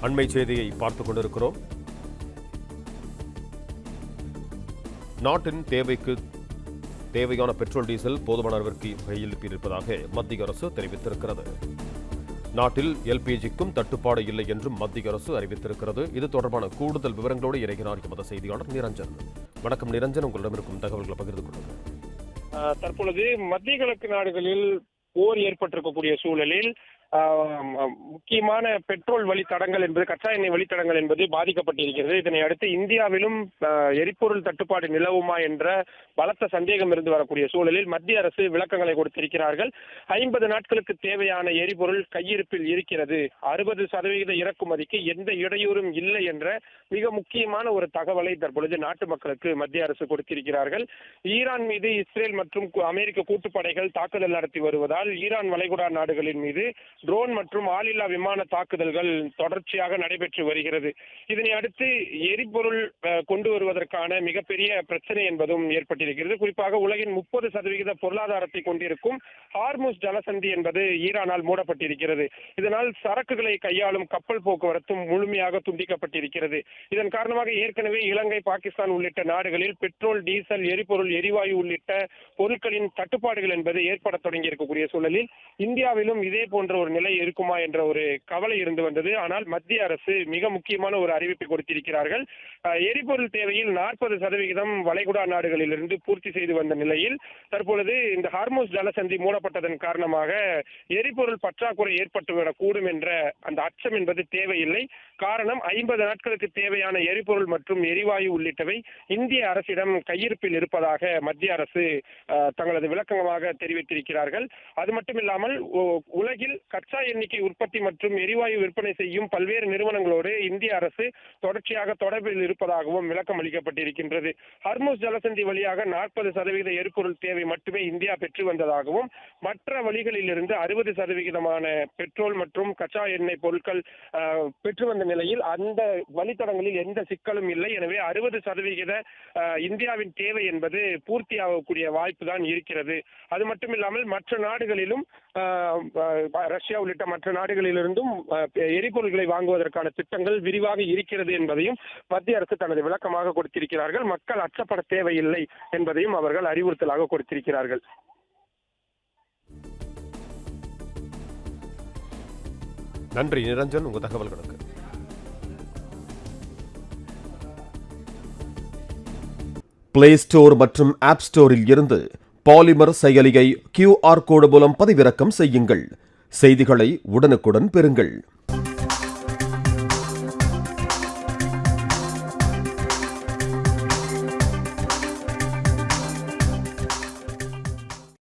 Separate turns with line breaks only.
அண்மை செய்தியை பார்த்துக் கொண்டிருக்கிறோம். நாட்டின் தேவையான பெட்ரோல் டீசல் போதுமான அளவிற்கு கையிருப்பில் இருப்பதாக மத்திய அரசு தெரிவித்திருக்கிறது. நாட்டில் எல்பிஜிக்கும் தட்டுப்பாடு இல்லை என்றும் மத்திய அரசு அறிவித்திருக்கிறது. இது தொடர்பான கூடுதல் விவரங்களோடு இணைகிறார் எமது செய்தியாளர் நிரஞ்சன். வணக்கம் நிரஞ்சன், உங்களிடம் இருக்கும் தகவல்களை பகிர்ந்து கொள்ளுங்கள்.
தற்பொழுது மத்திய கிழக்கு நாடுகளில் போர் ஏற்பட்டிருக்கக்கூடிய சூழலில் முக்கியமான பெட்ரோல் வழித்தடங்கள் என்பது கச்சா எண்ணெய் வழித்தடங்கள் என்பது பாதிக்கப்பட்டிருக்கிறது. இதனை அடுத்து இந்தியாவிலும் எரிபொருள் தட்டுப்பாடு நிலவுமா என்ற பலத்த சந்தேகம் இருந்து வரக்கூடிய சூழலில் மத்திய அரசு விளக்கங்களை கொடுத்திருக்கிறார்கள். 50 நாட்களுக்கு தேவையான எரிபொருள் கையிருப்பில் இருக்கிறது. 60% இறக்குமதிக்கு எந்த இடையூறும் இல்லை என்ற மிக முக்கியமான ஒரு தகவலை தற்பொழுது நாட்டு மக்களுக்கு மத்திய அரசு கொடுத்திருக்கிறார்கள். ஈரான் மீது இஸ்ரேல் மற்றும் அமெரிக்க கூட்டுப்படைகள் தாக்குதல் நடத்தி வருவதால் ஈரான் வளைகுடா நாடுகளின் மீது ட்ரோன் மற்றும் ஆளில்லா விமான தாக்குதல்கள் தொடர்ச்சியாக நடைபெற்று வருகிறது. இதனை அடுத்து எரிபொருள் கொண்டு வருவதற்கான மிகப்பெரிய பிரச்சனை என்பதும் ஏற்பட்டிருக்கிறது. குறிப்பாக உலகின் 30% பொருளாதாரத்தை கொண்டிருக்கும் ஹார்முஸ் ஜலசந்தி என்பது ஈரானால் மூடப்பட்டிருக்கிறது. இதனால் சரக்குகளை கையாளும் கப்பல் போக்குவரத்தும் முழுமையாக துண்டிக்கப்பட்டிருக்கிறது. இதன் காரணமாக ஏற்கனவே இலங்கை, பாகிஸ்தான் உள்ளிட்ட நாடுகளில் பெட்ரோல், டீசல், எரிபொருள், எரிவாயு உள்ளிட்ட பொருட்களின் தட்டுப்பாடுகள் என்பது ஏற்பட தொடங்கி இருக்கக்கூடிய சூழலில் இந்தியாவிலும் இதே போன்ற ஒரு நிலை இருக்குமா என்ற ஒரு கவலை இருந்து வந்தது. ஆனால் மத்திய அரசு மிக முக்கியமான ஒரு அறிவிப்பை கொடுத்திருக்கிறார்கள். எரிபொருள் தேவையில் 40% வளைகுடா நாடுகளிலிருந்து பூர்த்தி செய்து வந்த நிலையில் தற்பொழுது இந்த ஹார்முஸ் ஜலசந்தி மூடப்பட்டதன் காரணமாக எரிபொருள் பற்றாக்குறை ஏற்பட்டுவிடக்கூடும் என்ற அந்த அச்சம் என்பது தேவையில்லை. காரணம் 50 நாட்களுக்கு தேவையான எரிபொருள் மற்றும் எரிவாயு உள்ளிட்டவை இந்திய அரசிடம் கையிருப்பில் இருப்பதாக மத்திய அரசு தங்களது விளக்கமாக தெரிவித்திருக்கிறார்கள். அது மட்டுமில்லாமல் உலகில் கச்சா எண்ணிக்கை உற்பத்தி மற்றும் எரிவாயு விற்பனை செய்யும் பல்வேறு நிறுவனங்களோடு இந்திய அரசு தொடர்ச்சியாக தொடர்பில் இருப்பதாகவும் விளக்கம் அளிக்கப்பட்டிருக்கின்றது. ஹார்முஸ் ஜலசந்தி வழியாக 40% எரிபொருள் தேவை மட்டுமே இந்தியா பெற்று வந்ததாகவும் மற்ற வழிகளில் இருந்து 60% பெட்ரோல் மற்றும் கச்சா எண்ணெய் பொருட்கள் பெற்று வந்த நிலையில் அந்த வழித்தடங்களில் எந்த சிக்கலும் இல்லை. எனவே 60% இந்தியாவின் தேவை என்பது பூர்த்தியாகக்கூடிய வாய்ப்பு தான் இருக்கிறது. அது மட்டுமில்லாமல் மற்ற நாடுகளிலும் ரஷ்யா உள்ளிட்ட மற்ற நாடுகளிலிருந்தும் எரிபொருள்களை வாங்குவதற்கான திட்டங்கள் விரிவாக இருக்கிறது என்பதையும் மத்திய அரசு தனது விளக்கமாக கொடுத்திருக்கிறார்கள். மக்கள் அச்சப்பட தேவையில்லை என்பதையும் அவர்கள் அறிவுறுத்தலாக கொடுத்திருக்கிறார்கள்.
நன்றி நிரஞ்சன், உங்கள் தகவல்களுக்கு. பிளே ஸ்டோர் மற்றும் ஆப் ஸ்டோரில் இருந்து பாலிமர் செயலியை QR கோடு மூலம் பதிவிறக்கம் செய்யுங்கள். செய்திகளை உடனுக்குடன் பெறுங்கள்.